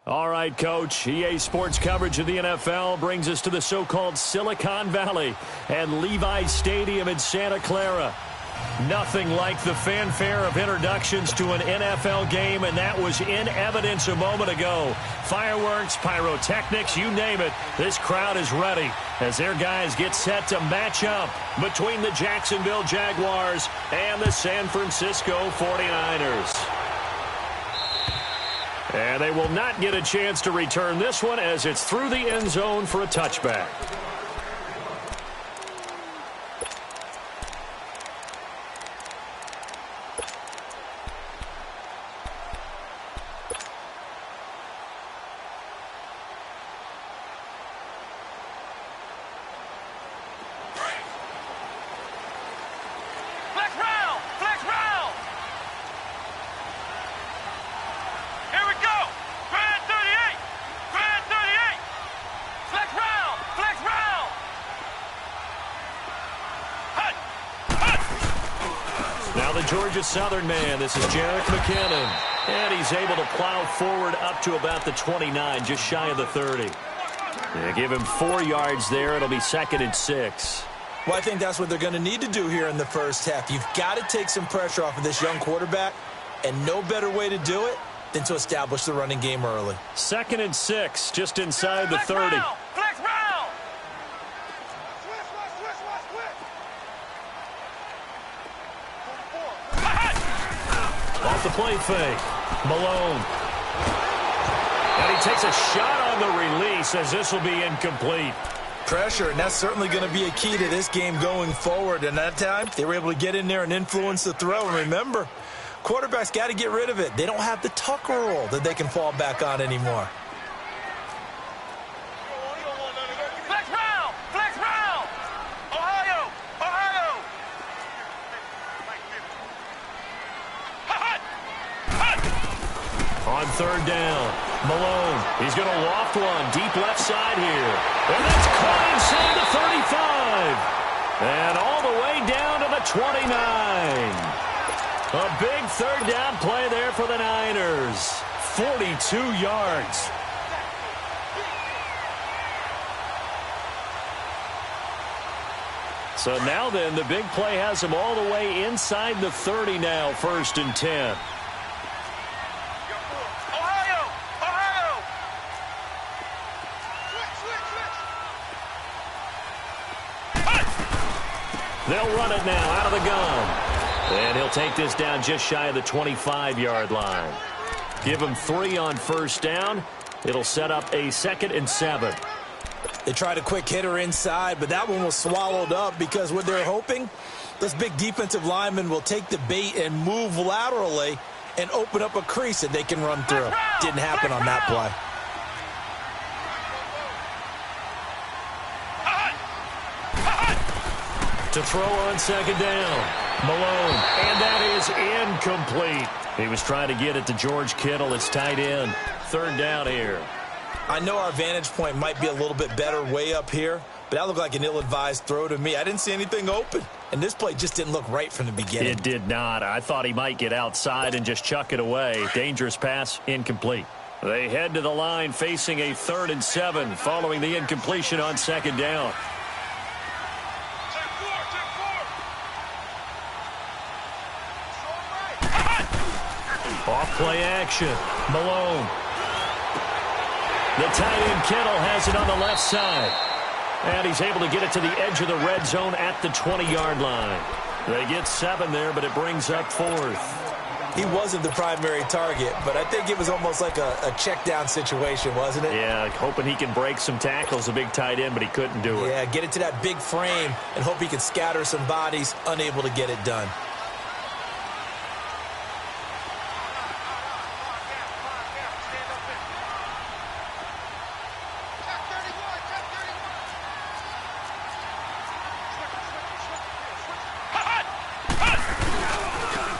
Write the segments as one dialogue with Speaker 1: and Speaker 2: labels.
Speaker 1: All right, Coach. EA Sports coverage of the NFL brings us to the so-called Silicon Valley and Levi's Stadium in Santa Clara. Nothing like the fanfare of introductions to an NFL game, and that was in evidence a moment ago. Fireworks, pyrotechnics, you name it. This crowd is ready as their guys get set to match up between the Jacksonville Jaguars and the San Francisco 49ers. And they will not get a chance to return this one as it's through the end zone for a touchback. Georgia Southern man, this is Jerick McKinnon. And he's able to plow forward up to about the 29, just shy of the 30. They give him 4 yards there. It'll be 2nd and 6.
Speaker 2: Well, I think that's what they're going to need to do here in the first half. You've got to take some pressure off of this young quarterback, and no better way to do it than to establish the running game early.
Speaker 1: 2nd and 6, just inside the 30. Off the play fake. Malone. And he takes a shot on the release as this will be incomplete.
Speaker 2: Pressure, and that's certainly going to be a key to this game going forward. And that time, they were able to get in there and influence the throw. And remember, quarterbacks got to get rid of it. They don't have the Tucker rule that they can fall back on anymore.
Speaker 1: On 3rd down, Malone. He's going to loft one deep left side here. And that's caught inside the 35. And all the way down to the 29. A big 3rd down play there for the Niners. 42 yards. So now then, the big play has him all the way inside the 30 now, 1st and 10. They'll run it now out of the gun. And he'll take this down just shy of the 25-yard line. Give him 3 on 1st down. It'll set up a 2nd and 7.
Speaker 2: They tried a quick hitter inside, but that one was swallowed up because what they're hoping, this big defensive lineman will take the bait and move laterally and open up a crease that they can run through. Didn't happen on that play.
Speaker 1: To throw on 2nd down. Malone. And that is incomplete. He was trying to get it to George Kittle. It's tight end. 3rd down here.
Speaker 2: I know our vantage point might be a little bit better way up here, but that looked like an ill-advised throw to me. I didn't see anything open, and this play just didn't look right from the beginning.
Speaker 1: It did not. I thought he might get outside and just chuck it away. Dangerous pass, incomplete. They head to the line facing a 3rd and 7 following the incompletion on 2nd down. Off play action. Malone. The tight end Kittle has it on the left side. And he's able to get it to the edge of the red zone at the 20-yard line. They get 7 there, but it brings up 4th.
Speaker 2: He wasn't the primary target, but I think it was almost like a check down situation, wasn't it?
Speaker 1: Yeah, hoping he can break some tackles, a big tight end, but he couldn't do it.
Speaker 2: Yeah, get it to that big frame and hope he can scatter some bodies, unable to get it done.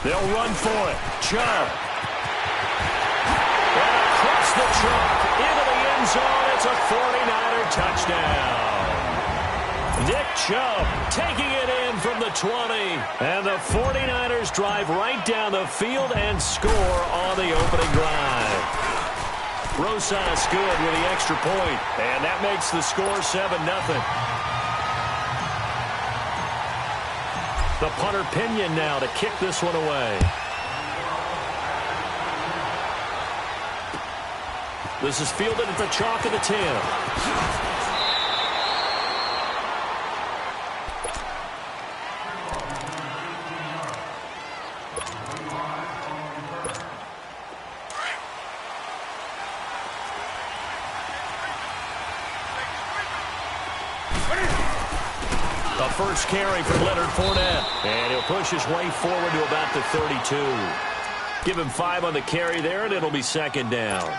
Speaker 1: They'll run for it. Chubb. And across the truck into the end zone. It's a 49er touchdown. Nick Chubb taking it in from the 20. And the 49ers drive right down the field and score on the opening drive. Rosas good with the extra point, and that makes the score 7-0. The punter Pinion now to kick this one away. This is fielded at the chalk of the 10. The first carry for Leonard Fournette. And he'll push his way forward to about the 32. Give him 5 on the carry there, and it'll be second down.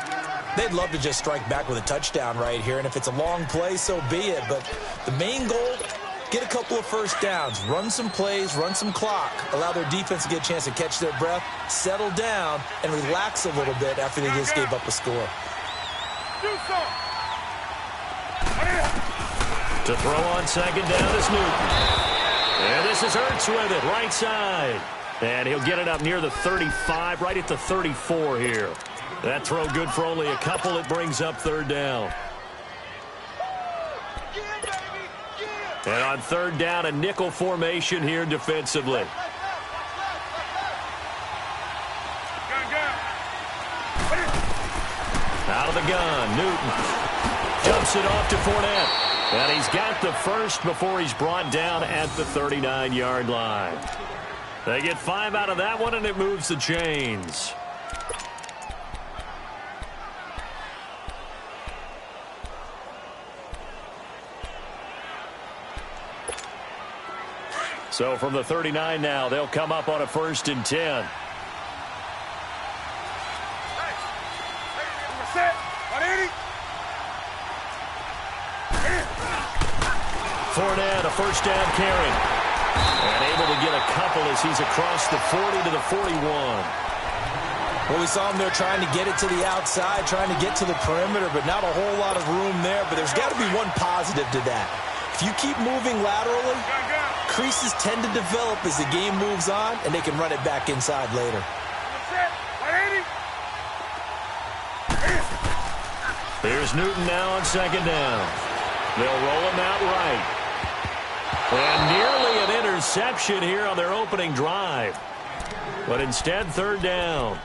Speaker 2: They'd love to just strike back with a touchdown right here, and if it's a long play, so be it. But the main goal, get a couple of first downs, run some plays, run some clock, allow their defense to get a chance to catch their breath, settle down, and relax a little bit after they just gave up a score.
Speaker 1: To throw on second down is Newton. And this is Ertz with it, right side. And he'll get it up near the 35, right at the 34 here. That throw good for only a couple. It brings up third down. And on third down, a nickel formation here defensively. Out of the gun, Newton jumps it off to Fournette. And he's got the first before he's brought down at the 39-yard line. They get 5 out of that one, and it moves the chains. So from the 39 now, they'll come up on a 1st and 10. Fournette, a first down carry. And able to get a couple as he's across the 40 to the 41.
Speaker 2: Well, we saw him there trying to get it to the outside, trying to get to the perimeter, but not a whole lot of room there. But there's got to be one positive to that. If you keep moving laterally, creases tend to develop as the game moves on, and they can run it back inside later.
Speaker 1: Here's Newton now on second down. They'll roll him out right. And nearly an interception here on their opening drive. But instead, third down.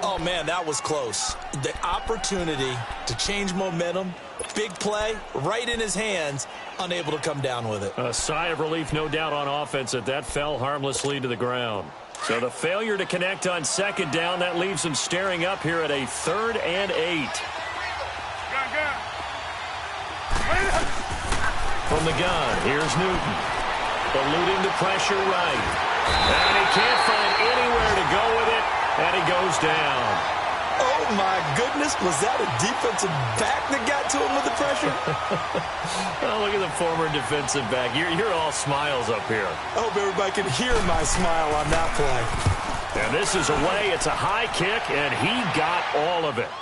Speaker 2: Oh, man, that was close. The opportunity to change momentum, big play, right in his hands, unable to come down with it.
Speaker 1: A sigh of relief, no doubt, on offense that fell harmlessly to the ground. So the failure to connect on second down, that leaves them staring up here at a 3rd and 8. From the gun, here's Newton. Eluding the pressure right. And he can't find anywhere to go with it, and he goes down.
Speaker 2: Oh, my goodness. Was that a defensive back that got to him with the pressure?
Speaker 1: Oh, look at the former defensive back. You're all smiles up here.
Speaker 2: I hope everybody can hear my smile on that play.
Speaker 1: And this is away. It's a high kick, and he got all of it.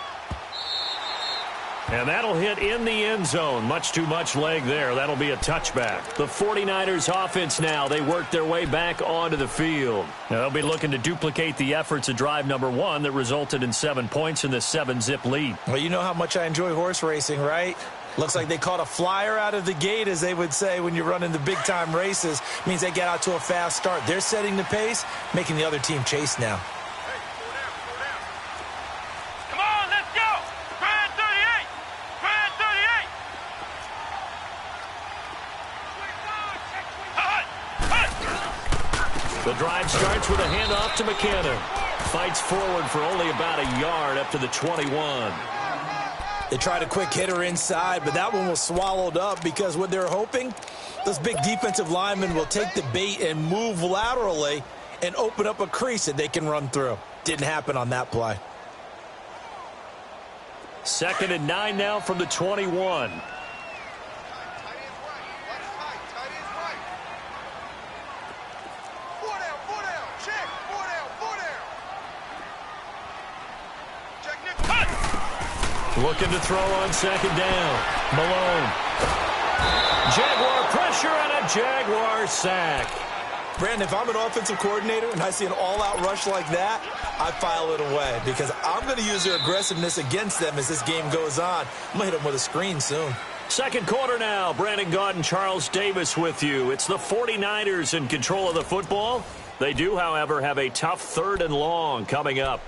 Speaker 1: And that'll hit in the end zone. Much too much leg there. That'll be a touchback. The 49ers offense now, they work their way back onto the field. Now, they'll be looking to duplicate the efforts of drive number 1 that resulted in 7 points in the 7-zip lead.
Speaker 2: Well, you know how much I enjoy horse racing, right? Looks like they caught a flyer out of the gate, as they would say when you're running the big-time races. Means they get out to a fast start. They're setting the pace, making the other team chase now.
Speaker 1: The drive starts with a handoff to McKinnon. Fights forward for only about a yard up to the 21.
Speaker 2: They tried a quick hitter inside, but that one was swallowed up because what they're hoping, those big defensive linemen will take the bait and move laterally and open up a crease that they can run through. Didn't happen on that play.
Speaker 1: 2nd and 9 now from the 21. Looking to throw on second down. Malone. Jaguar pressure and a Jaguar sack.
Speaker 2: Brandon, if I'm an offensive coordinator and I see an all-out rush like that, I file it away because I'm going to use their aggressiveness against them as this game goes on. I'm going to hit them with a screen soon.
Speaker 1: Second quarter now. Brandon Gaudin and Charles Davis with you. It's the 49ers in control of the football. They do, however, have a tough 3rd and long coming up.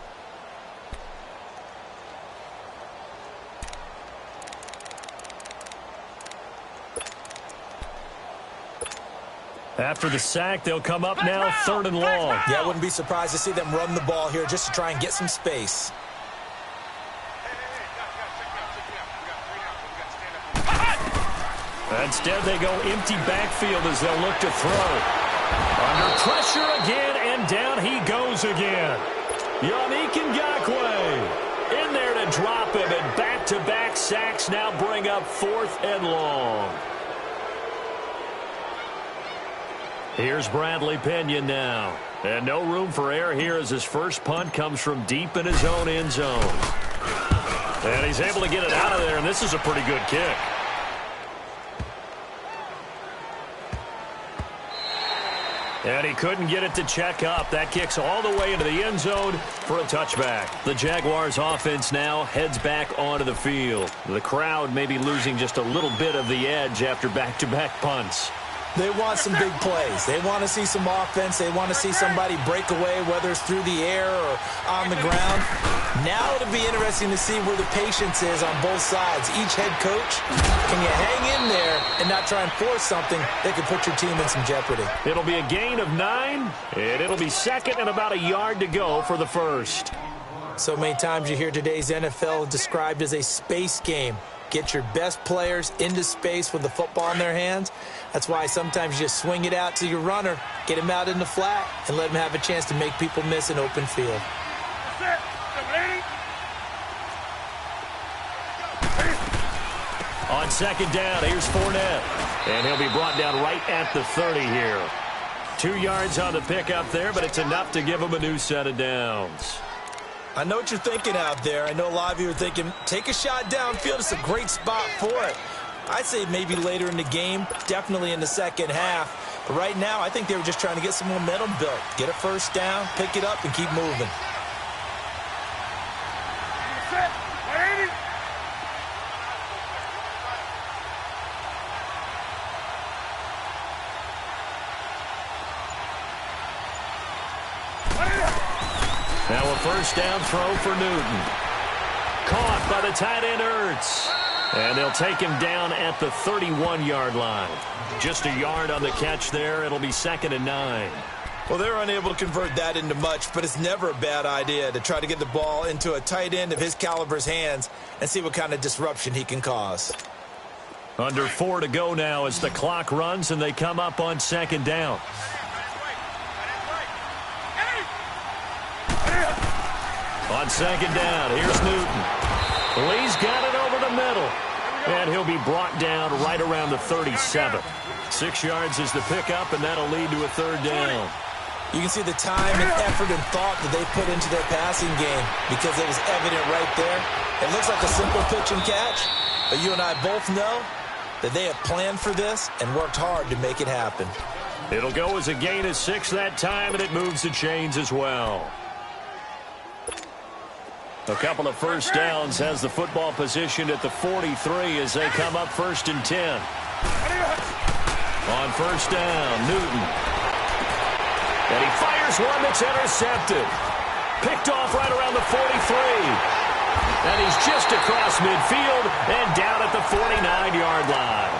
Speaker 1: After the sack, they'll come up now 3rd and long.
Speaker 2: Yeah, I wouldn't be surprised to see them run the ball here just to try and get some space.
Speaker 1: Instead, they go empty backfield as they'll look to throw. Under pressure again, and down he goes again. Yannick Ngakoue in there to drop him, and back-to-back sacks now bring up 4th and long. Here's Bradley Pinion now. And no room for error here as his first punt comes from deep in his own end zone. And he's able to get it out of there, and this is a pretty good kick. And he couldn't get it to check up. That kicks all the way into the end zone for a touchback. The Jaguars offense now heads back onto the field. The crowd may be losing just a little bit of the edge after back-to-back punts.
Speaker 2: They want some big plays. They want to see some offense. They want to see somebody break away, whether it's through the air or on the ground. Now it'll be interesting to see where the patience is on both sides. Each head coach, can you hang in there and not try and force something that could put your team in some jeopardy?
Speaker 1: It'll be a gain of 9, and it'll be 2nd and about a yard to go for the first.
Speaker 2: So many times you hear today's NFL described as a space game. Get your best players into space with the football in their hands. That's why sometimes you just swing it out to your runner, get him out in the flat, and let him have a chance to make people miss an open field.
Speaker 1: On 2nd down, here's Fournette. And he'll be brought down right at the 30 here. 2 yards on the pickup there, but it's enough to give him a new set of downs.
Speaker 2: I know what you're thinking out there. I know a lot of you are thinking, take a shot downfield. It's a great spot for it. I'd say maybe later in the game, definitely in the second half. But right now, I think they were just trying to get some momentum built. Get a first down, pick it up, and keep moving.
Speaker 1: Now a first down throw for Newton. Caught by the tight end Ertz. And they'll take him down at the 31-yard line. Just a yard on the catch there. It'll be 2nd and 9.
Speaker 2: Well, they're unable to convert that into much, but it's never a bad idea to try to get the ball into a tight end of his caliber's hands and see what kind of disruption he can cause.
Speaker 1: Under 4 to go now as the clock runs and they come up on 2nd down. On 2nd down, here's Newton. Lee's got it over the middle. And he'll be brought down right around the 37. 6 yards is the pickup, and that'll lead to a 3rd down.
Speaker 2: You can see the time and effort and thought that they put into their passing game because it was evident right there. It looks like a simple pitch and catch, but you and I both know that they have planned for this and worked hard to make it happen.
Speaker 1: It'll go as a gain of 6 that time, and it moves the chains as well. A couple of first downs has the football position at the 43 as they come up 1st and 10. On 1st down, Newton. And he fires one that's intercepted. Picked off right around the 43. And he's just across midfield and down at the 49-yard line.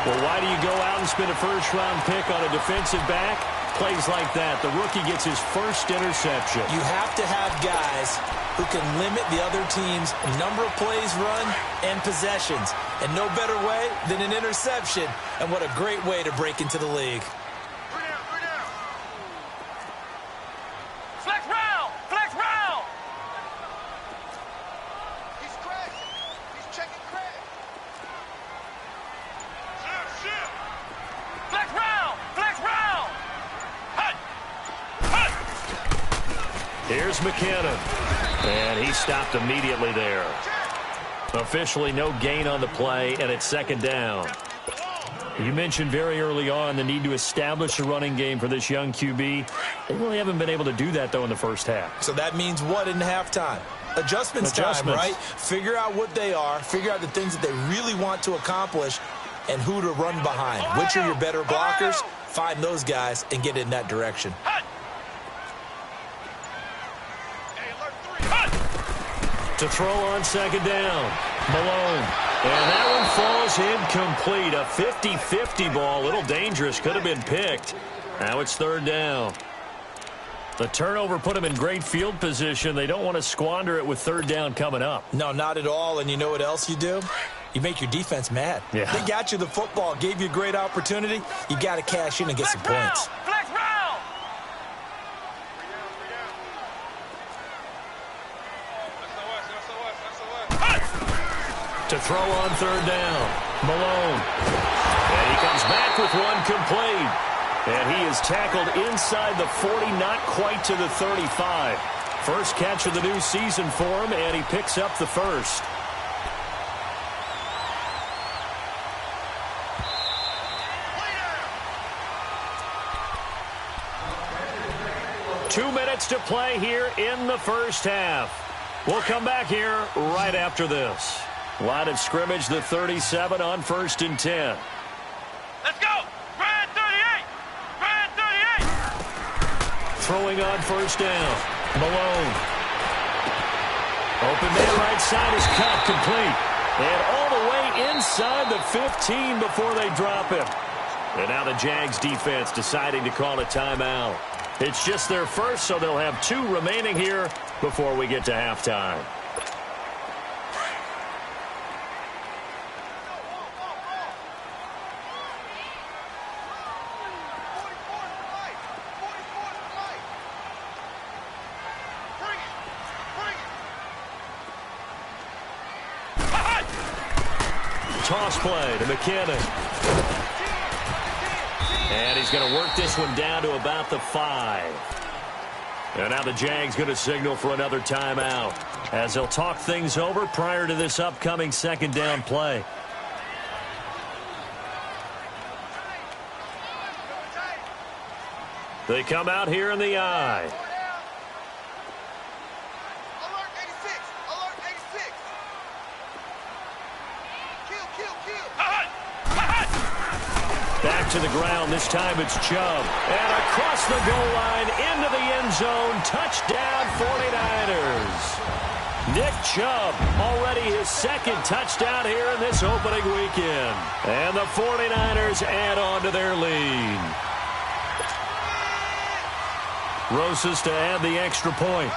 Speaker 1: Well, why do you go out and spend a first-round pick on a defensive back? Plays like that. The rookie gets his first interception.
Speaker 2: You have to have guys who can limit the other team's number of plays run and possessions. And no better way than an interception. And what a great way to break into the league.
Speaker 3: Flex round! Flex round! He's crashing. He's checking crash. Shift. Flex round! Flex round! Hut! Hut!
Speaker 1: Here's McKinnon. And he stopped immediately there. Officially no gain on the play, and it's 2nd down. You mentioned very early on the need to establish a running game for this young QB. They really haven't been able to do that, though, in the first half.
Speaker 2: So that means what in halftime? Adjustments time, right? Figure out what they are, figure out the things that they really want to accomplish, and who to run behind. Which are your better blockers? Find those guys and get in that direction.
Speaker 1: To throw on second down, Malone. And that one falls incomplete. A 50-50 ball, a little dangerous, could have been picked. Now it's third down. The turnover put them in great field position. They don't want to squander it with third down coming up.
Speaker 2: No, not at all. And you know what else you do? You make your defense mad.
Speaker 1: Yeah.
Speaker 2: They got you the football, gave you a great opportunity. You got to cash in and get some points.
Speaker 3: Flex round.
Speaker 1: To throw on third down, Malone. And he comes back with one complete. And he is tackled inside the 40, not quite to the 35. First catch of the new season for him, and he picks up the first. Two minutes to play here in the first half. We'll come back here right after this. Line of scrimmage, the 37 on 1st and 10.
Speaker 3: Let's go. Grand 38. Grand 38.
Speaker 1: Throwing on first down. Malone. Open man right side is caught complete. And all the way inside the 15 before they drop him. And now the Jags defense deciding to call a timeout. It's just their first, so they'll have 2 remaining here before we get to halftime. Toss play to McKinnon. And he's going to work this one down to about the 5. And now the Jags going to signal for another timeout as they'll talk things over prior to this upcoming second down play. They come out here in the eye.
Speaker 3: Alert 86. Alert 86.
Speaker 1: Back to the ground. This time it's Chubb. And across the goal line into the end zone. Touchdown 49ers. Nick Chubb, already his second touchdown here in this opening weekend. And the 49ers add on to their lead. Rosas to add the extra point.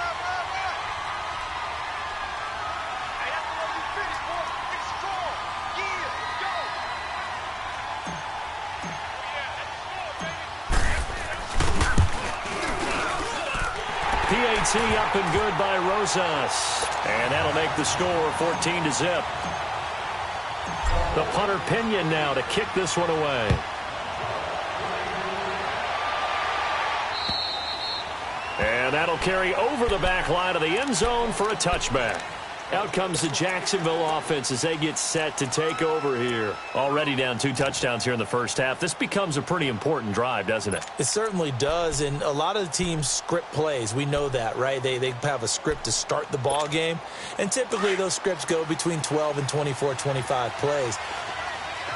Speaker 1: PAT up and good by Rosas. And that'll make the score 14-0. The punter Pinion now to kick this one away. And that'll carry over the back line of the end zone for a touchback. Out comes the Jacksonville offense as they get set to take over here. Already down 2 touchdowns here in the first half. This becomes a pretty important drive, doesn't it?
Speaker 2: It certainly does, and a lot of the teams script plays. We know that, right? They have a script to start the ball game, and typically those scripts go between 12 and 24, 25 plays.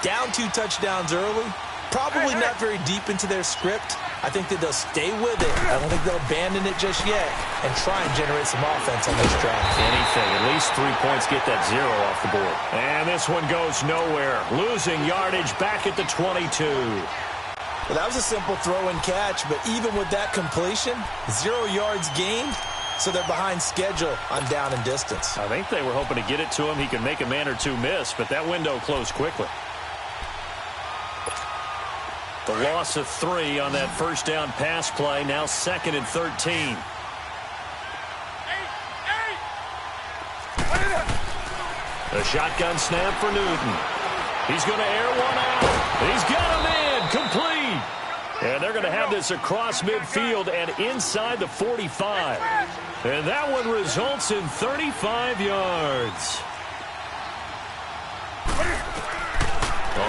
Speaker 2: Down 2 touchdowns early, probably not very deep into their script. I think that they'll stay with it. I don't think they'll abandon it just yet and try and generate some offense on this drive.
Speaker 1: Anything. At least 3 points get that 0 off the board. And this one goes nowhere. Losing yardage back at the 22.
Speaker 2: Well, that was a simple throw and catch, but even with that completion, 0 yards gained, so they're behind schedule on down and distance.
Speaker 1: I think they were hoping to get it to him. He could make a man or 2 miss, but that window closed quickly. The loss of 3 on that first down pass play. Now 2nd and 13. A shotgun snap for Newton. He's going to air one out. He's got him in. Complete. And they're going to have this across midfield and inside the 45. And that one results in 35 yards.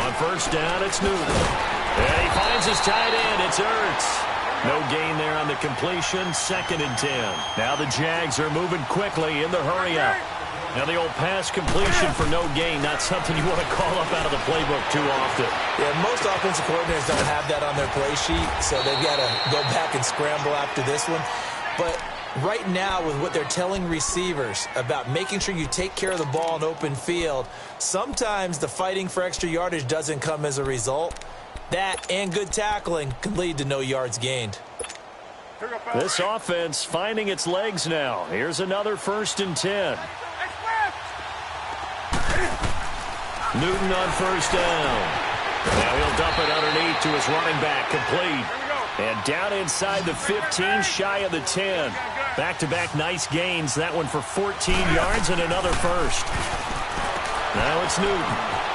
Speaker 1: On first down, it's Newton. And he finds his tight end. It's Ertz. No gain there on the completion. 2nd and 10. Now the Jags are moving quickly in the hurry-up. Now the old pass completion for no gain, not something you want to call up out of the playbook too often.
Speaker 2: Yeah, most offensive coordinators don't have that on their play sheet, so they've got to go back and scramble after this one. But right now, with what they're telling receivers about making sure you take care of the ball in open field, sometimes the fighting for extra yardage doesn't come as a result. That and good tackling can lead to no yards gained.
Speaker 1: This offense finding its legs now. Here's another 1st and 10. Newton on first down. Now he'll dump it underneath to his running back, complete. And down inside the 15, shy of the 10. Back-to-back nice gains. That one for 14 yards and another first. Now it's Newton.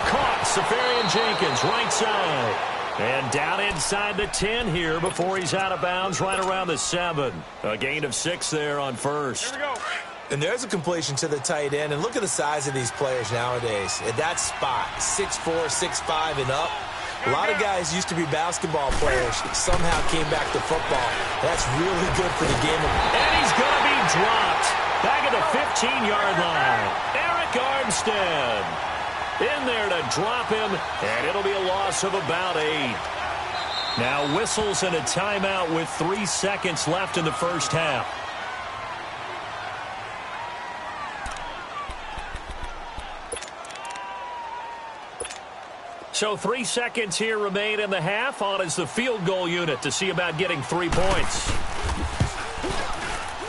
Speaker 1: Caught. Safarian Jenkins, right side. And down inside the 10 here before he's out of bounds right around the 7. A gain of 6 there on first.
Speaker 3: Here we go.
Speaker 2: And there's a completion to the tight end. And look at the size of these players nowadays. At that spot, 6'4", 6'5", and up. A lot of guys used to be basketball players, somehow came back to football. That's really good for the game.
Speaker 1: And he's going to be dropped. Back at the 15-yard line. Eric Armstead in there to drop him, and it'll be a loss of about 8. Now whistles and a timeout with 3 seconds left in the first half. So 3 seconds here remain in the half. On is the field goal unit to see about getting 3 points.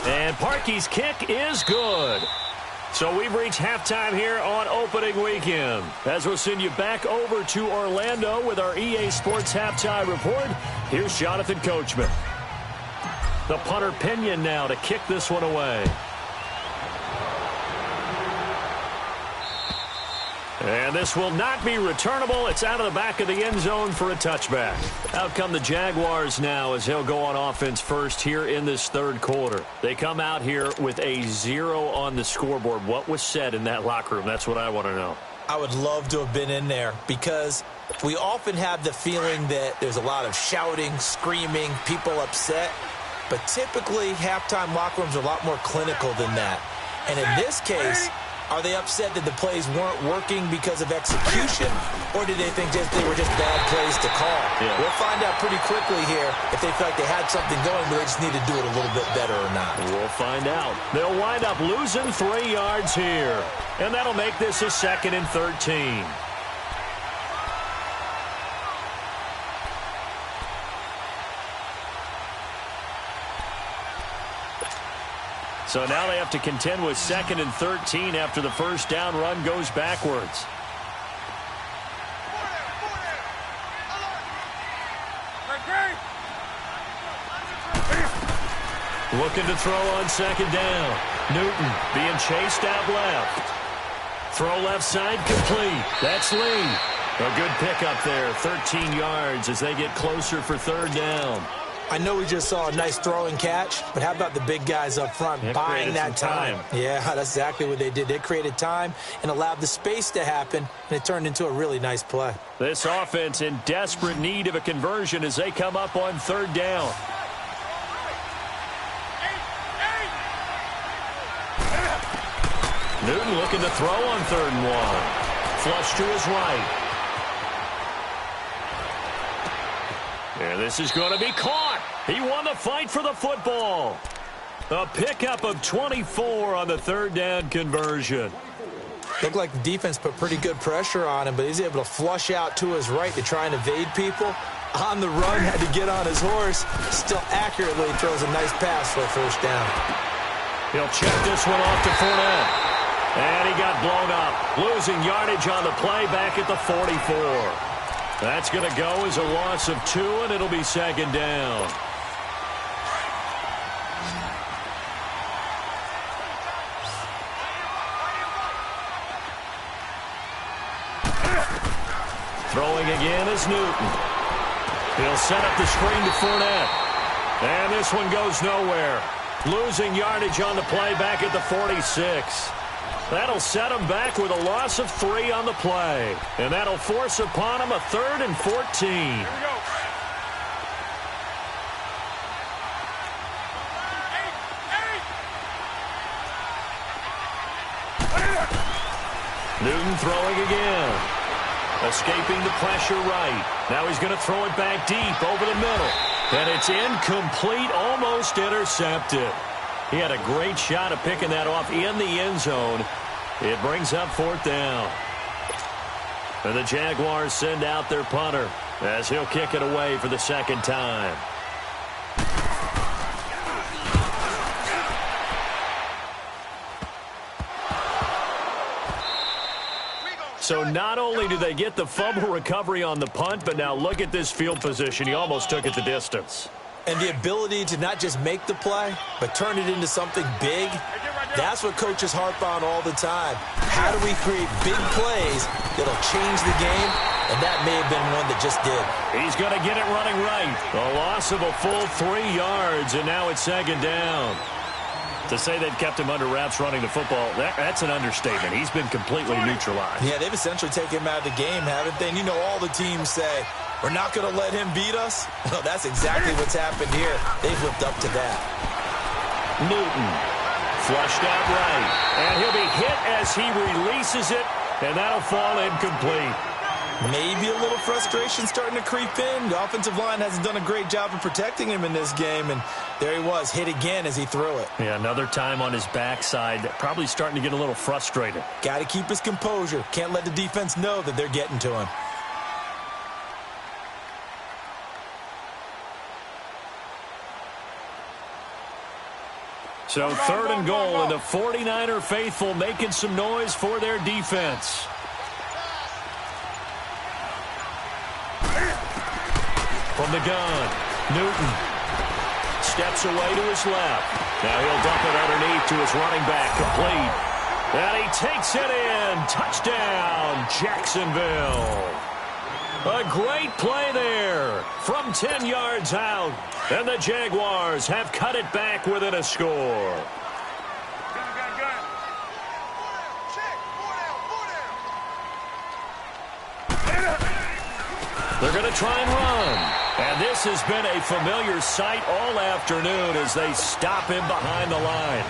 Speaker 1: And Parkey's kick is good. So we've reached halftime here on opening weekend. As we'll send you back over to Orlando with our EA Sports Halftime Report, here's Jonathan Coachman. The punter Pinion now to kick this one away. And this will not be returnable. It's out of the back of the end zone for a touchback. Out come the Jaguars now as they'll go on offense first here in this third quarter. They come out here with a 0 on the scoreboard. What was said in that locker room? That's what I want to know.
Speaker 2: I would love to have been in there because we often have the feeling that there's a lot of shouting, screaming, people upset. But typically, halftime locker rooms are a lot more clinical than that. And in this case, are they upset that the plays weren't working because of execution, or did they think they were just bad plays to call?
Speaker 1: Yeah.
Speaker 2: We'll find out pretty quickly here if they feel like they had something going, but they just need to do it a little bit better or not.
Speaker 1: We'll find out. They'll wind up losing 3 yards here, and that'll make this a 2nd and 13. So now they have to contend with 2nd and 13 after the first down run goes backwards. Looking to throw on 2nd down. Newton being chased out left. Throw left side complete. That's Lee. A good pickup there. 13 yards as they get closer for 3rd down.
Speaker 2: I know we just saw a nice throwing catch, but how about the big guys up front buying that time? Yeah, that's exactly what they did. They created time and allowed the space to happen, and it turned into a really nice play.
Speaker 1: This offense in desperate need of a conversion as they come up on 3rd down. Newton looking to throw on 3rd and 1. Flush to his right. And this is going to be caught. He won the fight for the football. A pickup of 24 on the 3rd down conversion.
Speaker 2: Looked like the defense put pretty good pressure on him, but he's able to flush out to his right to try and evade people. On the run, had to get on his horse. Still accurately throws a nice pass for a 1st down.
Speaker 1: He'll check this one off to Fournette. And he got blown up. Losing yardage on the play back at the 44. That's going to go as a loss of 2, and it'll be 2nd down. Throwing again is Newton. He'll set up the screen to Fournette. And this one goes nowhere. Losing yardage on the play back at the 46. That'll set him back with a loss of 3 on the play. And that'll force upon him a 3rd and 14.
Speaker 3: Here we go.
Speaker 1: Newton throwing again. Escaping the pressure right. Now he's going to throw it back deep over the middle. And it's incomplete, almost intercepted. He had a great shot at picking that off in the end zone. It brings up 4th down. And the Jaguars send out their punter as he'll kick it away for the 2nd time. So not only do they get the fumble recovery on the punt, but now look at this field position. He almost took it the distance.
Speaker 2: And the ability to not just make the play, but turn it into something big, that's what coaches harp on all the time. How do we create big plays that'll change the game? And that may have been one that just did.
Speaker 1: He's going to get it running right. A loss of a full 3 yards, and now it's 2nd down. To say they've kept him under wraps running the football, that's an understatement. He's been completely neutralized.
Speaker 2: Yeah, they've essentially taken him out of the game, haven't they? And you know all the teams say, we're not going to let him beat us. Well, that's exactly what's happened here. They've lived up to that.
Speaker 1: Newton flushed out right. And he'll be hit as he releases it, and that'll fall incomplete.
Speaker 2: Maybe a little frustration starting to creep in. The offensive line hasn't done a great job of protecting him in this game, and there he was, hit again as he threw it.
Speaker 1: Yeah, another time on his backside, probably starting to get a little frustrated.
Speaker 2: Got to keep his composure. Can't let the defense know that they're getting to him.
Speaker 1: So 3rd and goal, and the 49er faithful making some noise for their defense. From the gun, Newton steps away to his left. Now he'll dump it underneath to his running back, complete. And he takes it in. Touchdown, Jacksonville. A great play there from 10 yards out. And the Jaguars have cut it back within a score. They're going to try and run. And this has been a familiar sight all afternoon as they stop him behind the line.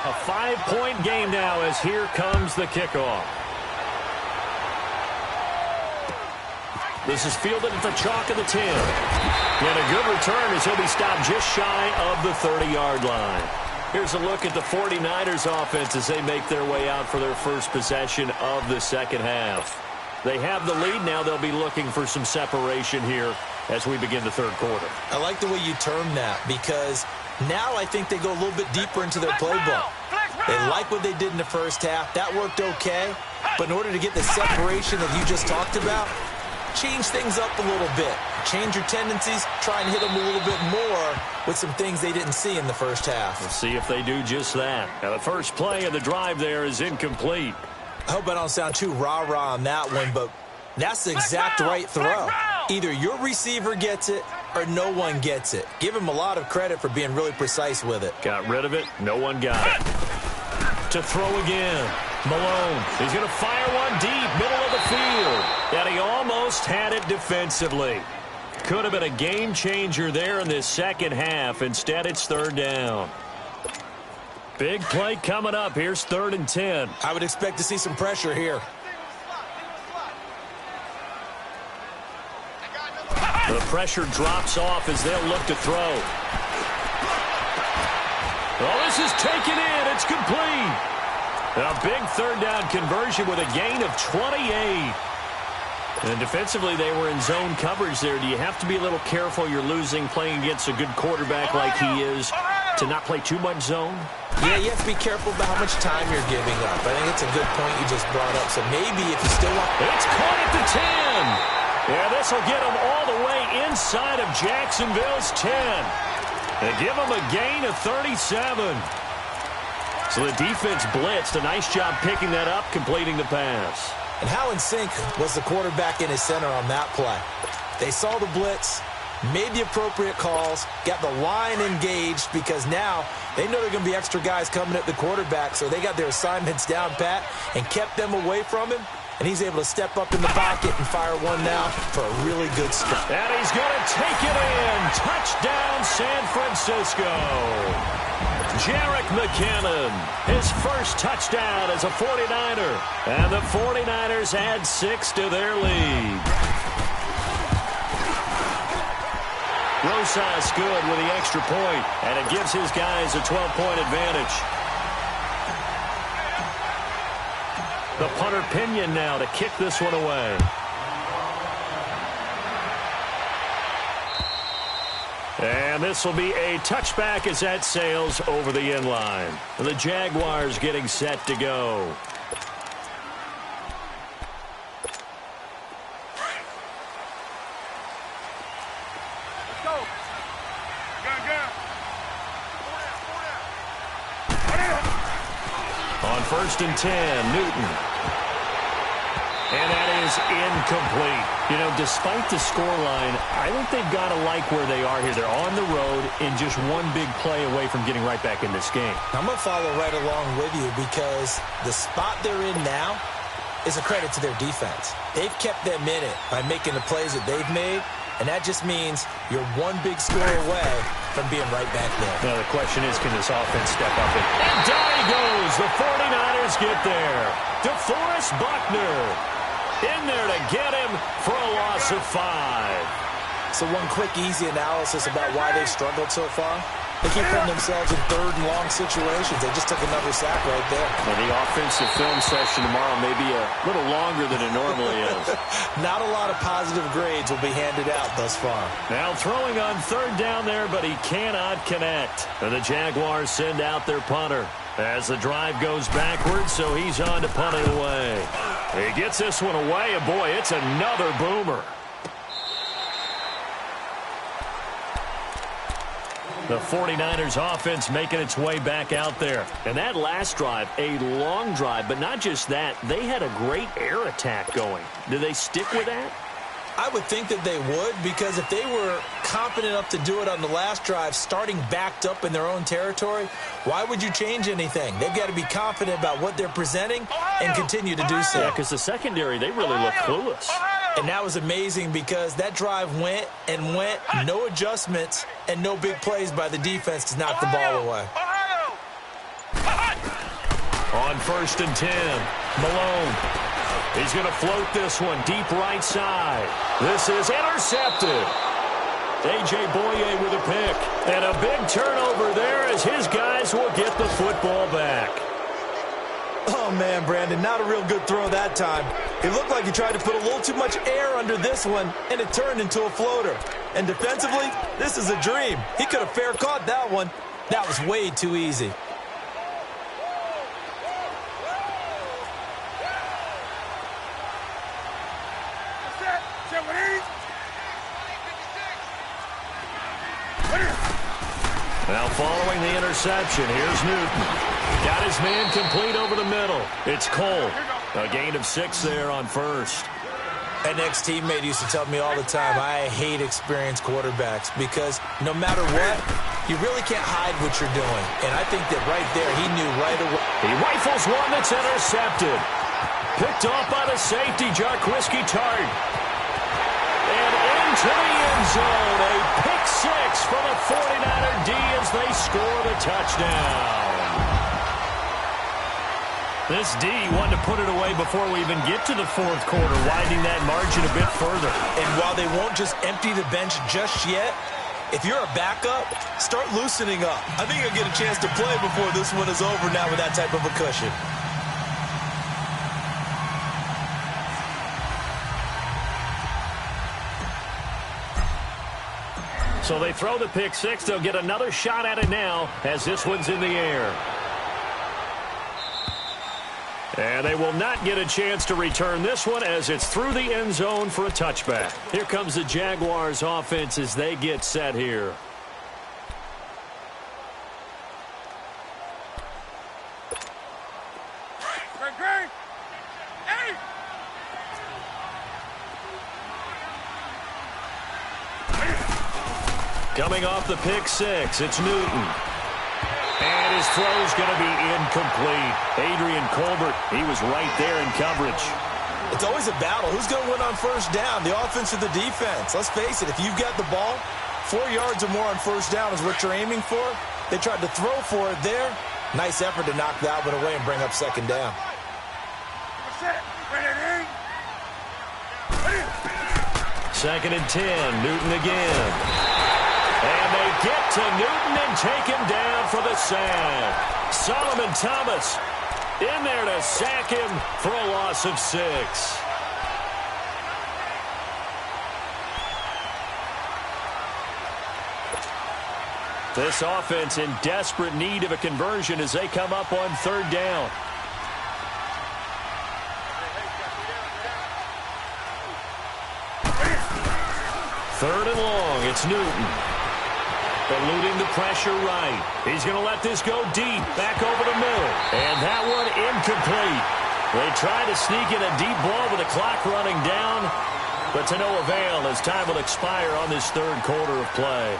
Speaker 1: A 5-point game now as here comes the kickoff. This is fielded at the chalk of the 10. And a good return as he'll be stopped just shy of the 30-yard line. Here's a look at the 49ers offense as they make their way out for their first possession of the 2nd half. They have the lead. Now they'll be looking for some separation here as we begin the 3rd quarter.
Speaker 2: I like the way you term that because now I think they go a little bit deeper into their playbook. They like what they did in the first half. That worked okay. But in order to get the separation that you just talked about, change things up a little bit. Change your tendencies. Try and hit them a little bit more with some things they didn't see in the first half.
Speaker 1: We'll see if they do just that. Now the first play of the drive there is incomplete.
Speaker 2: I hope I don't sound too rah-rah on that one, but that's the exact right throw. Either your receiver gets it or no one gets it. Give him a lot of credit for being really precise with it.
Speaker 1: Got rid of it. No one got it. To throw again. Malone. He's going to fire one deep, middle of the field. And he almost had it defensively. Could have been a game changer there in this 2nd half. Instead, it's 3rd down. Big play coming up. Here's 3rd and 10.
Speaker 2: I would expect to see some pressure here.
Speaker 1: The pressure drops off as they'll look to throw. Oh, this is taken in. It's complete. A big 3rd down conversion with a gain of 28. And defensively, they were in zone coverage there. Do you have to be a little careful? You're losing playing against a good quarterback like he is to not play too much zone?
Speaker 2: Yeah, you have to be careful about how much time you're giving up. I think it's a good point you just brought up. So maybe if you still want...
Speaker 1: It's caught at the 10. Yeah, this will get them all the way inside of Jacksonville's 10. They give them a gain of 37. So the defense blitzed. A nice job picking that up, completing the pass.
Speaker 2: And how in sync was the quarterback and his center on that play? They saw the blitz, made the appropriate calls, got the line engaged because now they know there are going to be extra guys coming at the quarterback, so they got their assignments down pat and kept them away from him, and he's able to step up in the pocket and fire one now for a really good start.
Speaker 1: And he's going to take it in. Touchdown, San Francisco. Jerick McKinnon, his first touchdown as a 49er. And the 49ers add 6 to their lead. Rosas good with the extra point, and it gives his guys a 12-point advantage. The punter Pinion now to kick this one away. And this will be a touchback as that sails over the end line. The Jaguars getting set to go. On 1st and 10, Newton. And that is incomplete. You know, despite the scoreline, I think they've got to like where they are here. They're on the road and just one big play away from getting right back in this game.
Speaker 2: I'm going to follow right along with you because the spot they're in now is a credit to their defense. They've kept them in it by making the plays that they've made, and that just means you're one big score away from being right back there.
Speaker 1: Now the question is, can this offense step up? And down he goes. The 49ers get there. DeForest Buckner in there to get him for a loss of 5.
Speaker 2: So one quick, easy analysis about why they've struggled so far. They keep putting themselves in 3rd and long situations. They just took another sack right there.
Speaker 1: Well, the offensive film session tomorrow may be a little longer than it normally is.
Speaker 2: Not a lot of positive grades will be handed out thus far.
Speaker 1: Now throwing on 3rd down there, but he cannot connect. And the Jaguars send out their punter as the drive goes backwards, so he's on to punt it away. He gets this one away, and boy, it's another boomer. The 49ers offense making its way back out there. And that last drive, a long drive, but not just that. They had a great air attack going. Do they stick with that?
Speaker 2: I would think that they would, because if they were confident enough to do it on the last drive, starting backed up in their own territory, why would you change anything? They've got to be confident about what they're presenting and continue to do so.
Speaker 1: Yeah, because the secondary, they really look clueless.
Speaker 2: And that was amazing because that drive went and went, no adjustments, and no big plays by the defense to knock the ball away.
Speaker 1: On 1st and 10, Malone. He's going to float this one deep right side. This is intercepted. A.J. Boye with a pick. And a big turnover there as his guys will get the football back.
Speaker 2: Oh, man, Brandon, not a real good throw that time. It looked like he tried to put a little too much air under this one, and it turned into a floater. And defensively, this is a dream. He could have fair caught that one. That was way too easy.
Speaker 1: Now following the interception, here's Newton. Got his man complete over the middle. It's Cole. A gain of 6 there on 1st.
Speaker 2: An ex-teammate used to tell me all the time, I hate experienced quarterbacks because no matter what, you really can't hide what you're doing. And I think that right there, he knew right away.
Speaker 1: He rifles one that's intercepted. Picked off by the safety, Jarquiski Tart. And into the end zone, a pick 6 from a 49er D as they score the touchdown. This D wanted to put it away before we even get to the 4th quarter, widening that margin a bit further.
Speaker 2: And while they won't just empty the bench just yet, if you're a backup, start loosening up. I think you'll get a chance to play before this one is over now with that type of a cushion.
Speaker 1: So they throw the pick 6. They'll get another shot at it now as this one's in the air. And they will not get a chance to return this one as it's through the end zone for a touchback. Here comes the Jaguars offense as they get set here. Coming off the pick six, it's Newton. And his throw's going to be incomplete. Adrian Colbert, he was right there in coverage.
Speaker 2: It's always a battle. Who's going to win on first down, the offense or the defense? Let's face it, if you've got the ball, 4 yards or more on first down is what you're aiming for. They tried to throw for it there. Nice effort to knock that one away and bring up second down.
Speaker 1: Second and 10, Newton again. And they get to Newton and take him down for the sack. Solomon Thomas in there to sack him for a loss of 6. This offense in desperate need of a conversion as they come up on third down. Third and long, it's Newton. Eluding the pressure right. He's going to let this go deep, back over the middle. And that one incomplete. They try to sneak in a deep ball with the clock running down, but to no avail as time will expire on this third quarter of play.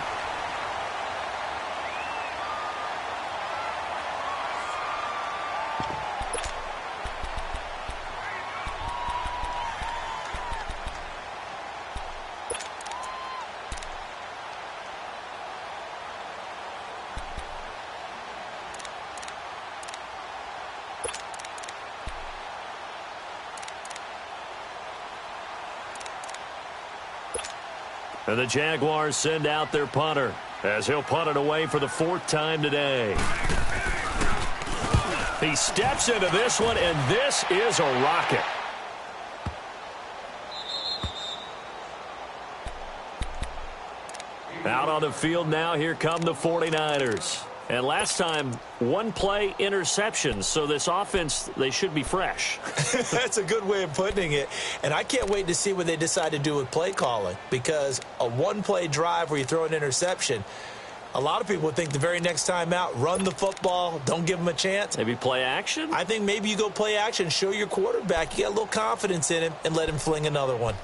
Speaker 1: And the Jaguars send out their punter as he'll punt it away for the 4th time today. He steps into this one, and this is a rocket. Out on the field now, here come the 49ers. And last time, one-play interceptions, so this offense, they should be fresh.
Speaker 2: That's a good way of putting it. And I can't wait to see what they decide to do with play calling, because a one-play drive where you throw an interception, a lot of people would think the very next time out, run the football, don't give them a chance.
Speaker 1: Maybe play action?
Speaker 2: I think maybe you go play action, show your quarterback, you get a little confidence in him, and let him fling another one.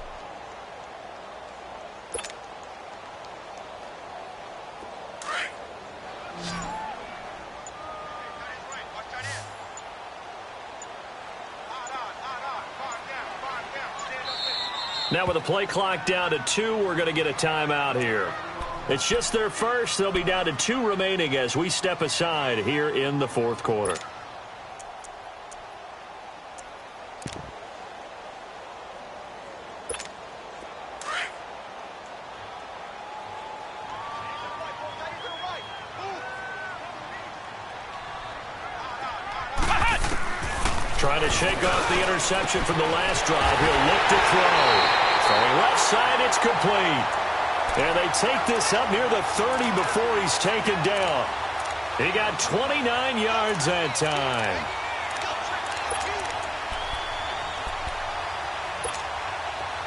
Speaker 1: Now with the play clock down to 2, we're going to get a timeout here. It's just their first. They'll be down to 2 remaining as we step aside here in the 4th quarter. Trying to shake off the interception from the last drive. He'll look to throw. Throwing left side, it's complete. And they take this up near the 30 before he's taken down. He got 29 yards that time.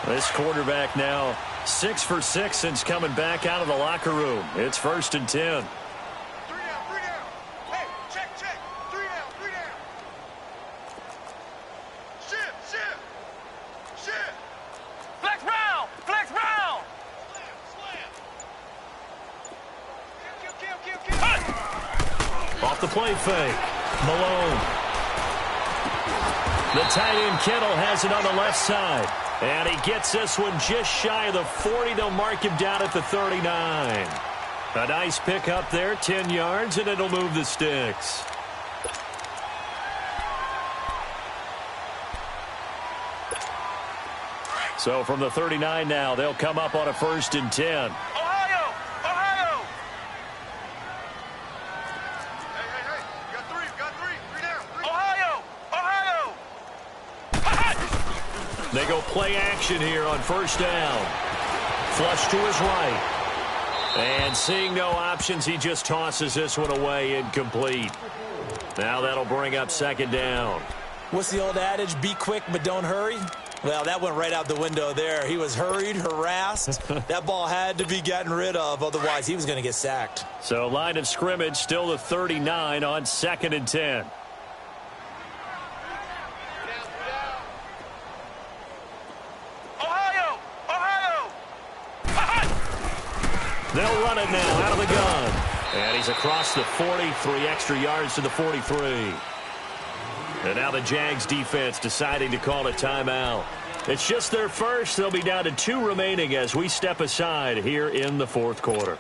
Speaker 1: This quarterback now 6 for 6 since coming back out of the locker room. It's 1st and 10. Off the play fake. Malone. The tight end Kittle has it on the left side. And he gets this one just shy of the 40. They'll mark him down at the 39. A nice pick up there, 10 yards, and it'll move the sticks. So from the 39 now, they'll come up on a 1st and 10. They go play action here on 1st down. Flush to his right. And seeing no options, he just tosses this one away incomplete. Now that'll bring up 2nd down.
Speaker 2: What's the old adage? Be quick, but don't hurry. Well, that went right out the window there. He was hurried, harassed. That ball had to be gotten rid of, otherwise he was going to get sacked.
Speaker 1: So line of scrimmage, still the 39 on 2nd and 10. They'll run it now out of the gun. And he's across the 40, 3 extra yards to the 43. And now the Jags defense deciding to call a timeout. It's just their first. They'll be down to 2 remaining as we step aside here in the fourth quarter.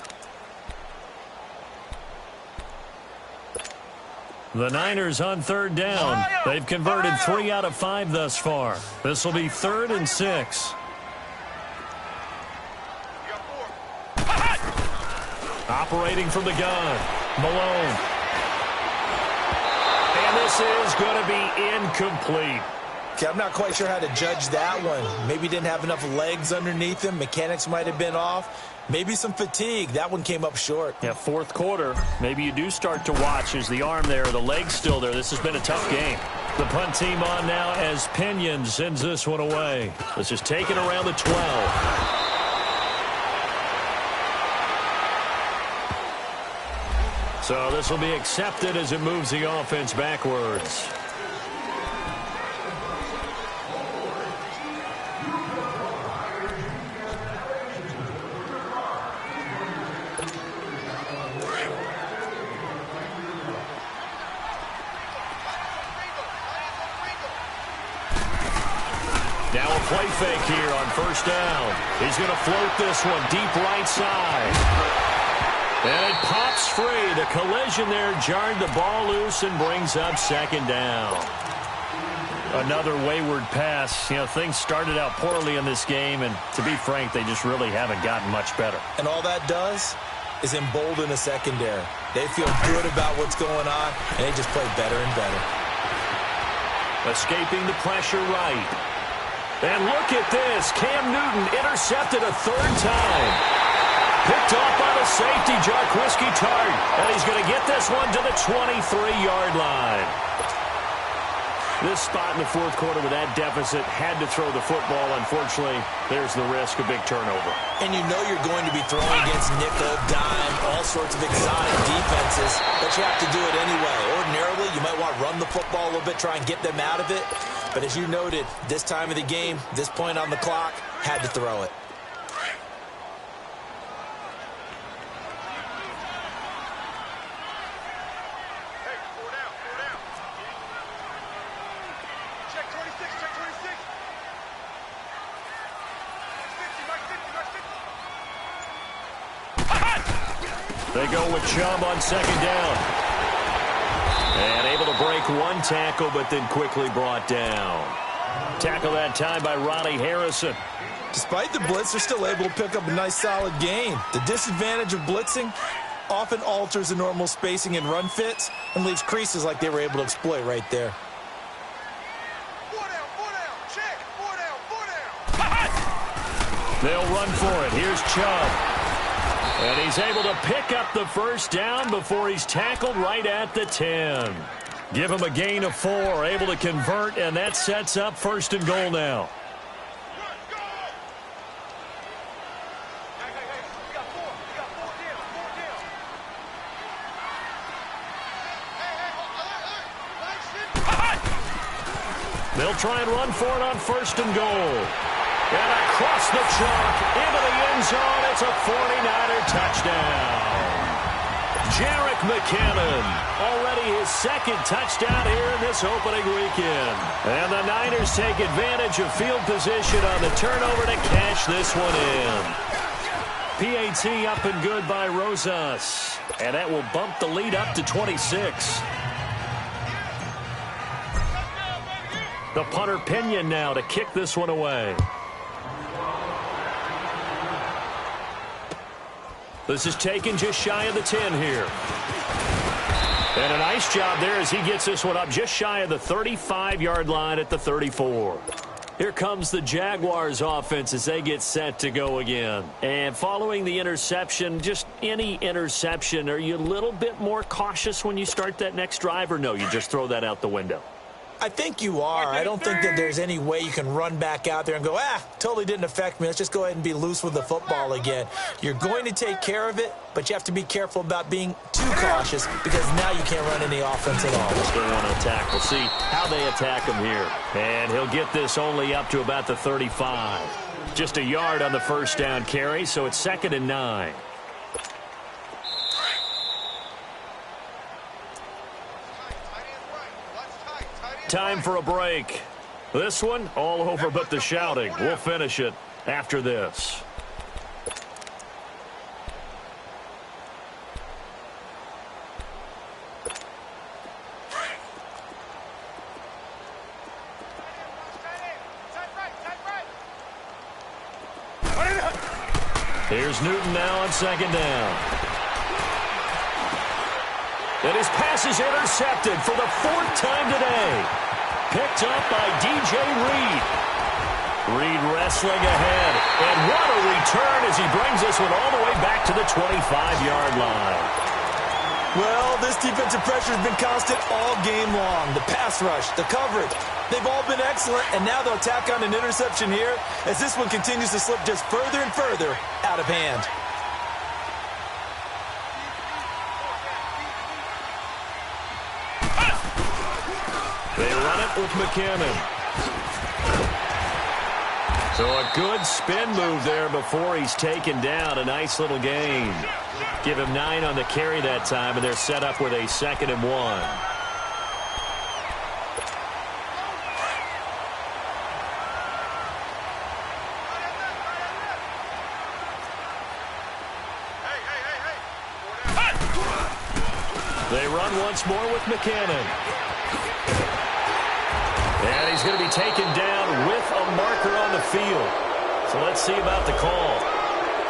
Speaker 1: The Niners on third down. They've converted 3 out of 5 thus far. This will be 3rd and 6. Operating from the gun, Malone. And this is going to be incomplete.
Speaker 2: Okay, I'm not quite sure how to judge that one. Maybe didn't have enough legs underneath him. Mechanics might have been off. Maybe some fatigue. That one came up short.
Speaker 1: Yeah, fourth quarter. Maybe you do start to watch. Is the arm there, the leg's still there? This has been a tough game. The punt team on now as Pinion sends this one away. This is taken around the 12. So this will be accepted as it moves the offense backwards. Now a play fake here on first down. He's going to float this one deep right side. And it pops free. The collision there jarred the ball loose and brings up second down. Another wayward pass. You know, things started out poorly in this game, and to be frank, they just really haven't gotten much better.
Speaker 2: And all that does is embolden the secondary. They feel good about what's going on, and they just play better and better.
Speaker 1: Escaping the pressure right. And look at this. Cam Newton intercepted a 3rd time. Picked off by the safety, Jarquiski Tart. And he's going to get this one to the 23-yard line. This spot in the fourth quarter with that deficit had to throw the football. Unfortunately, there's the risk of big turnover.
Speaker 2: And you know you're going to be throwing against nickel, dime, all sorts of exotic defenses, but you have to do it anyway. Ordinarily, you might want to run the football a little bit, try and get them out of it. But as you noted, this time of the game, this point on the clock, had to throw it.
Speaker 1: They go with Chubb on second down. And able to break one tackle, but then quickly brought down. Tackle that time by Ronnie Harrison.
Speaker 2: Despite the blitz, they're still able to pick up a nice, solid gain. The disadvantage of blitzing often alters the normal spacing and run fits and leaves creases like they were able to exploit right there.
Speaker 3: 4 down, check, 4 down.
Speaker 1: They'll run for it. Here's Chubb. And he's able to pick up the first down before he's tackled right at the 10. Give him a gain of 4, able to convert, and that sets up 1st and goal now. They'll try and run for it on 1st and goal. And across the chalk, into the end zone, it's a 49er touchdown. Jerick McKinnon, already his 2nd touchdown here in this opening weekend. And the Niners take advantage of field position on the turnover to cash this one in. PAT up and good by Rosas. And that will bump the lead up to 26. The punter Pinion now to kick this one away. This is taken just shy of the 10 here. And a nice job there as he gets this one up just shy of the 35-yard line at the 34. Here comes the Jaguars offense as they get set to go again. And following the interception, just any interception, are you a little bit more cautious when you start that next drive, or no, you just throw that out the window?
Speaker 2: I think you are. I don't think that there's any way you can run back out there and go, totally didn't affect me. Let's just go ahead and be loose with the football again. You're going to take care of it, but you have to be careful about being too cautious because now you can't run any offense at all.
Speaker 1: They want to attack. We'll see how they attack him here. And he'll get this only up to about the 35. Just a yard on the first down carry, so it's 2nd and 9. Time for a break. This one, all over but the shouting. We'll finish it after this. Here's Newton now on second down. And his pass is intercepted for the 4th time today. Picked up by DJ Reed. Reed wrestling ahead. And what a return as he brings this one all the way back to the 25-yard line.
Speaker 2: Well, this defensive pressure has been constant all game long. The pass rush, the coverage, they've all been excellent, and now they'll tack on an interception here as this one continues to slip just further and further out of hand.
Speaker 1: They run it with McKinnon. So a good spin move there before he's taken down. A nice little gain. Give him 9 on the carry that time, and they're set up with a 2nd and 1. They run once more with McKinnon. And he's going to be taken down with a marker on the field. So let's see about the call.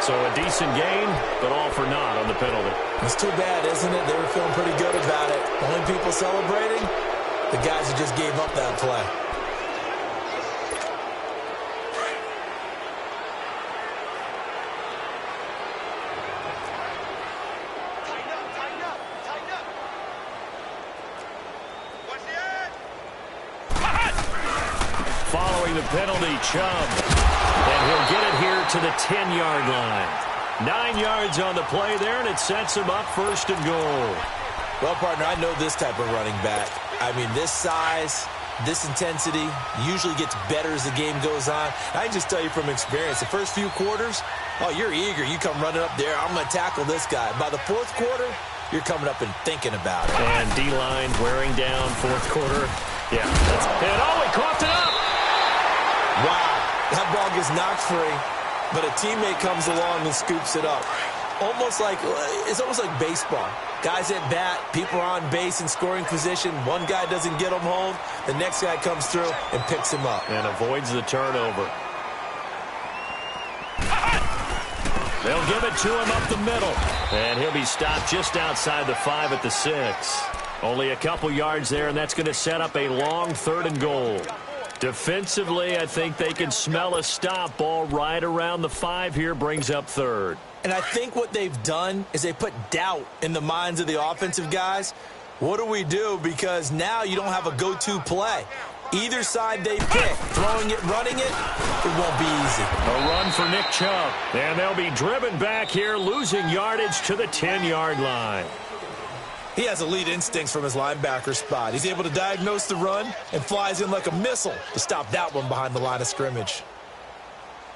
Speaker 1: So a decent gain, but all for naught on the penalty.
Speaker 2: It's too bad, isn't it? They were feeling pretty good about it. The only people celebrating, the guys who just gave up that play.
Speaker 1: Following the penalty, Chubb. And he'll get it here to the 10-yard line. 9 yards on the play there, and it sets him up 1st and goal.
Speaker 2: Well, partner, I know this type of running back. I mean, this size, this intensity usually gets better as the game goes on. I can just tell you from experience, the first few quarters, oh, you're eager. You come running up there, I'm going to tackle this guy. By the 4th quarter, you're coming up and thinking about it.
Speaker 1: And D-line wearing down 4th quarter. Yeah. And he coughed it up.
Speaker 2: Wow. That ball gets knocked free, but a teammate comes along and scoops it up. It's almost like baseball. Guys at bat, people are on base in scoring position. One guy doesn't get him home. The next guy comes through and picks him up.
Speaker 1: And avoids the turnover. They'll give it to him up the middle. And he'll be stopped just outside the 5 at the 6. Only a couple yards there, and that's going to set up a long 3rd and goal. Defensively, I think they can smell a stop. Ball right around the 5 here, brings up 3rd.
Speaker 2: And I think what they've done is they put doubt in the minds of the offensive guys. What do we do? Because now you don't have a go-to play. Either side they pick, throwing it, running it, it won't be easy.
Speaker 1: A run for Nick Chubb. And they'll be driven back here, losing yardage to the 10-yard line.
Speaker 2: He has elite instincts from his linebacker spot. He's able to diagnose the run and flies in like a missile to stop that one behind the line of scrimmage.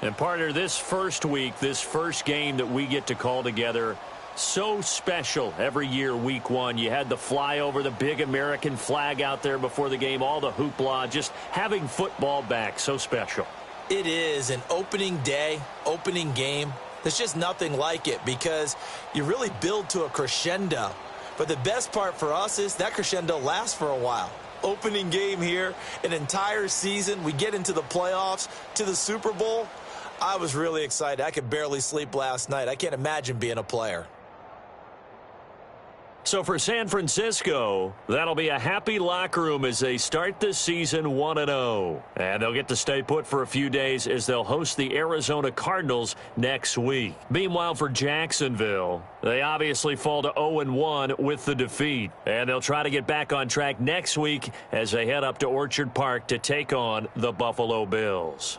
Speaker 1: And partner, this first week, this first game that we get to call together, so special every year, week 1. You had the flyover, the big American flag out there before the game, all the hoopla, just having football back, so special.
Speaker 2: It is an opening day, opening game. There's just nothing like it because you really build to a crescendo. But the best part for us is that crescendo lasts for a while. Opening game here, an entire season. We get into the playoffs, to the Super Bowl. I was really excited. I could barely sleep last night. I can't imagine being a player.
Speaker 1: So for San Francisco, that'll be a happy locker room as they start this season 1-0. And they'll get to stay put for a few days as they'll host the Arizona Cardinals next week. Meanwhile, for Jacksonville, they obviously fall to 0-1 with the defeat. And they'll try to get back on track next week as they head up to Orchard Park to take on the Buffalo Bills.